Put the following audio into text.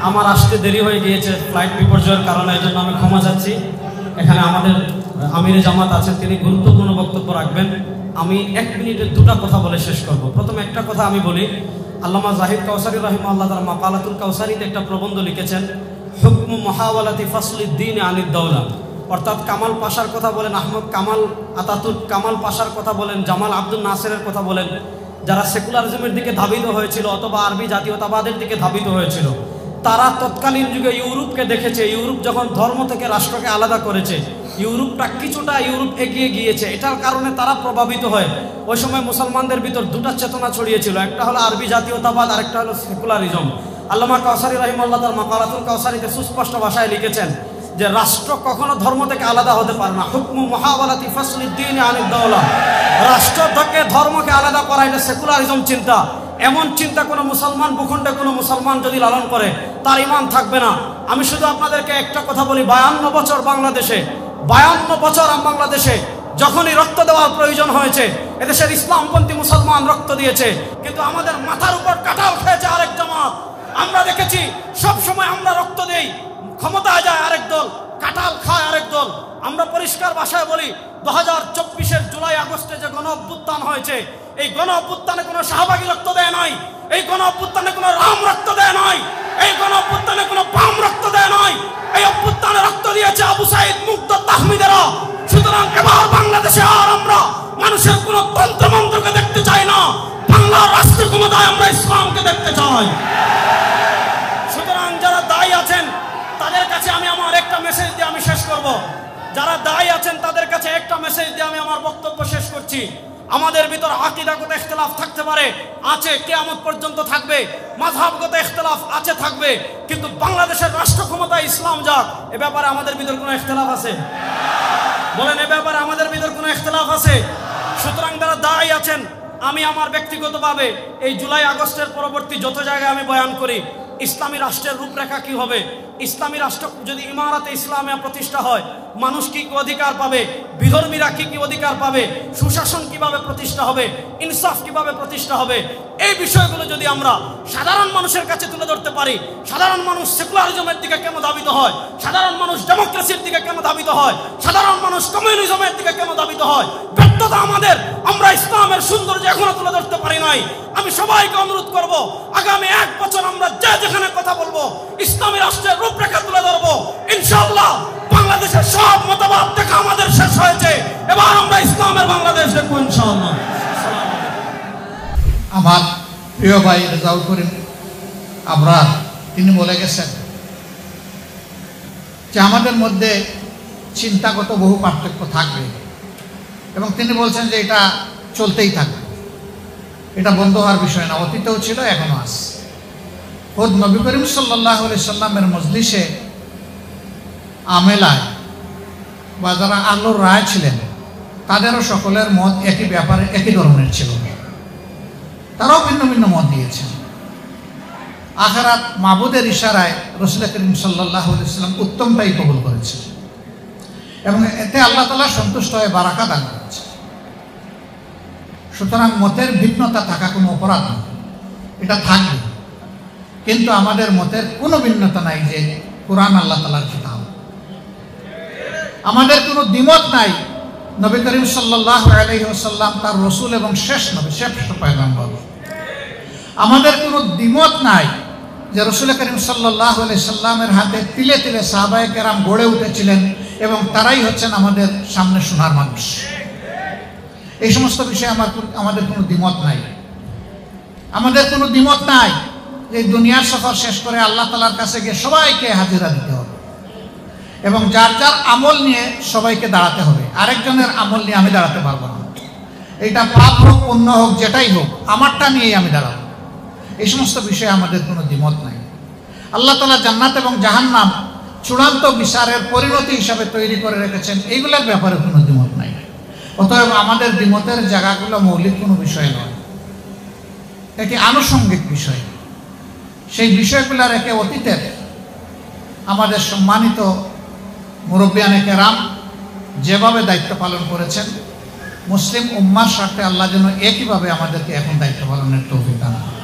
আমার আসতে দেরি হয়ে গিয়েছে ফ্লাইট বিপর্যয়ের কারণে, এই জন্য আমি ক্ষমা চাচ্ছি। এখানে আমাদের আমিরে জামাত আছেন, তিনি গুরুত্বপূর্ণ বক্তব্য রাখবেন। আমি 1 মিনিটে 2টা কথা বলে শেষ করব। প্রথমে একটা কথা আমি বলি, আল্লামা জাহিদ কাউসারি রাহিমাহুল্লাহ তার মাকালাতুল কাউসারিতে একটা প্রবন্ধ লিখেছেন, হুকমু মুহাওয়ালাতি ফাসলিদ্দিন আনিদ দাওলা। অর্থাৎ কামাল পাশার কথা বলেন, আহমদ কামাল আতাতুর্ক কামাল পাশার কথা বলেন, জামাল আব্দুল নাসেরের কথা বলেন, যারা সেকুলারিজমের দিকে ধাবিত হয়েছিল অথবা আরবি জাতীয়তাবাদের দিকে ধাবিত হয়েছিল, তারা তৎকালীন যুগে ইউরোপকে দেখেছে। ইউরোপ যখন ধর্ম থেকে রাষ্ট্রকে আলাদা করেছে, ইউরোপটা কিছুটা ইউরোপ এগিয়ে গিয়েছে। এটার কারণে তারা প্রভাবিত হয়। ওই সময় মুসলমানদের ভিতর 2টা চেতনা ছড়িয়েছিল, একটা হলো আরবি জাতীয়তাবাদ, আরেকটা হলো সেকুলারিজম। আল্লামা কাউসারি রাহিমাহুল্লাহ তার মাকালাতুল কাউসারিতে সুস্পষ্ট ভাষায় লিখেছেন যে রাষ্ট্র কখনো ধর্ম থেকে আলাদা হতে পারে না। হুকমু মুহাওয়ালাতি ফাসলিদ্দিন আনিদ দাওলা, রাষ্ট্র থেকে ধর্মকে আলাদা করা এটা সেকুলারিজম চিন্তা। এমন চিন্তা কোনো মুসলমান ভূখণ্ডে কোনো মুসলমান যদি লালন করে তার ঈমান থাকবে না। আমি শুধু আপনাদেরকে একটা কথা বলি, 52 বছর বাংলাদেশে, 52 বছর বাংলাদেশে যখনই রক্ত দেওয়ার প্রয়োজন হয়েছে, এদেশের ইসলামপন্থী মুসলমান রক্ত দিয়েছে, কিন্তু আমাদের মাথার উপর কাঁঠাল খেয়েছে আরেক জামাত। আমরা দেখেছি সব সময় আমরা রক্ত দেই, ক্ষমতায় যায় আরেক দল, কাঁঠাল খায় আরেক দল। আমরা পরিষ্কার ভাষায় বলি, 2024-এর জুলাই আগস্টে যে গণ অভ্যুত্থান হয়েছে, এই গণ অভ্যুত্থানে কোনো শাহবাগী রক্ত দেয় নাই, এই গণ অভ্যুত্থানে কোনো রাম রক্ত দেয় নাই, এই গণ অভ্যুত্থানে কোনো বাম রক্ত দেয় নাই, এই অভ্যুত্থানে রক্ত দিয়েছে আবু সাইদ, মুগ্ধ, তাহমিদেরা। সুতরাং এবার বাংলাদেশে আর আমরা মানুষের কোনো তন্ত্রমন্ত্রকে দেখতে চাই না, বাংলার রাষ্ট্র ক্ষমতায় আমরা ইসলামকে দেখতে চাই। সুতরাং যারা দায়ী আছেন তাদের কাছে আমি আমার একটা মেসেজ দিয়ে আমি শেষ করব। যারা দায়ী আছেন তাদের কাছে একটা মেসেজ দিয়ে আমি আমার বক্তব্য শেষ করছি। আমাদের ভিতর আকীদাগত ইখতিলাফ থাকতে পারে, আছে, কিয়ামত পর্যন্ত থাকবে। মাযহাবগত ইখতিলাফ আছে, থাকবে, কিন্তু বাংলাদেশের রাষ্ট্র ক্ষমতায় ইসলাম যাক, এ ব্যাপারে আমাদের ভিতর কোনো ইখতিলাফ আছে? বলেন, এ ব্যাপারে আমাদের ভিতর কোনো ইখতিলাফ আছে? সুতরাং যারা দায়ী আছেন, আমি আমার ব্যক্তিগতভাবে এই জুলাই আগস্টের পরবর্তী যত জায়গায় আমি বয়ান করি, ইসলামী রাষ্ট্রের রূপরেখা কি হবে, ইসলামী রাষ্ট্র যদি ইমারতে ইসলামিয়া প্রতিষ্ঠা হয়, মানুষ কি কি অধিকার পাবে, বিধর্মীরা কি কি অধিকার পাবে, সুশাসন কিভাবে প্রতিষ্ঠা হবে, ইনসাফ কিভাবে প্রতিষ্ঠা হবে, এই বিষয়গুলো যদি আমরা সাধারণ মানুষের কাছে তুলে ধরতে পারি, সাধারণ মানুষ সেকুলারিজমের দিকে কেন ধাবিত হয়, সাধারণ মানুষ ডেমোক্রেসির দিকে কেন ধাবিত হয়, সাধারণ মানুষ কমিউনিজমের দিকে কেন ধাবিত হয়, ব্যর্থতা আমাদের, আমরা ইসলামের সৌন্দর্য এখনো তুলে ধরতে পারি নাই। আমি সবাইকে অনুরোধ করব, আগামী 1 বছর আমরা যে যেখানে কথা বলবো ইসলামী রাষ্ট্রের রূপরেখা তুলে ধরবো। ইনশাআল্লাহ বাংলাদেশের সব মতবাদ দেখা আমাদের শেষ হয়েছে, এবার আমরা ইসলামের বাংলাদেশ দেখবো ইনশাআল্লাহ। আমার প্রিয় ভাই রেজাউল করিম আবরার, তিনি বলে গেছেন যে আমাদের মধ্যে চিন্তাগত বহু পার্থক্য থাকবে, এবং তিনি বলছেন যে এটা চলতেই থাকবে, এটা বন্ধ হওয়ার বিষয় না, অতীতেও ছিল, এখনো আছে। খোদ নবী করিম সাল্লাল্লাহু আলাইহি সাল্লামের মজলিসে আমেলায় বা যারা আল্লাহর রায় ছিলেন, তাদেরও সকলের মত একই ব্যাপারে একই ধরনের ছিল, তারাও ভিন্ন ভিন্ন মত দিয়েছেন। আখিরাত মাবুদের ইশারায় রাসূল করিম সাল্লাল্লাহু আলাইহি সাল্লাম উত্তমটাই কবুল করেছেন, এবং এতে আল্লাহ তাআলা সন্তুষ্ট হয়ে বারাকা দান করেছেন। সুতরাং মতের ভিন্নতা থাকা কোনো অপরাধ নয়, এটা থাকবে, কিন্তু আমাদের মতের কোনো ভিন্নতা নাই যে কুরআন আল্লাহ তাআলার কিতাব। আমাদের কোনো দ্বিমত নাই নবী করিম সাল্লাল্লাহু আলাইহি ওয়াসাল্লাম তার রাসূল এবং শেষ নবী, শ্রেষ্ঠ পয়গম্বর। আমাদের কোনো দ্বিমত নাই যে রাসূল করিম সাল্লাল্লাহু আলাইহি সাল্লামের হাতে তিলে তিলে সাহাবায়ে কেরাম গড়ে উঠেছিলেন, এবং তারাই হচ্ছেন আমাদের সামনে সোনার মানুষ। এই সমস্ত বিষয়ে আমাদের কোনো দ্বিমত নাই। আমাদের কোনো দ্বিমত নাই যে দুনিয়ার সফর শেষ করে আল্লাহ তাআলার কাছে গিয়ে সবাইকে হাজিরা দিতে হবে, এবং যার যার আমল নিয়ে সবাইকে দাঁড়াতে হবে। আরেকজনের আমল নিয়ে আমি দাঁড়াতে পারবো না, এটা পাপ হোক পুণ্য হোক যেটাই হোক, আমারটা নিয়েই আমি দাঁড়াবো। এই সমস্ত বিষয়ে আমাদের কোনো দ্বিমত নাই। আল্লাহ তাআলা জান্নাত এবং জাহান্নাম চূড়ান্ত বিচারের পরিণতি হিসাবে তৈরি করে রেখেছেন, এইগুলোর ব্যাপারে কোনো দ্বিমত নাই। অতএব আমাদের দ্বিমতের জায়গাগুলো মৌলিক কোনো বিষয় নয়, এটি আনুষঙ্গিক বিষয়। সেই বিষয়গুলো রেখে অতীতের আমাদের সম্মানিত মুরব্বিয়ানে কেরাম যেভাবে দায়িত্ব পালন করেছেন, মুসলিম উম্মার স্বার্থে আল্লাহ যেন একইভাবে আমাদেরকে এখন দায়িত্ব পালনের তৌফিক দান করেন।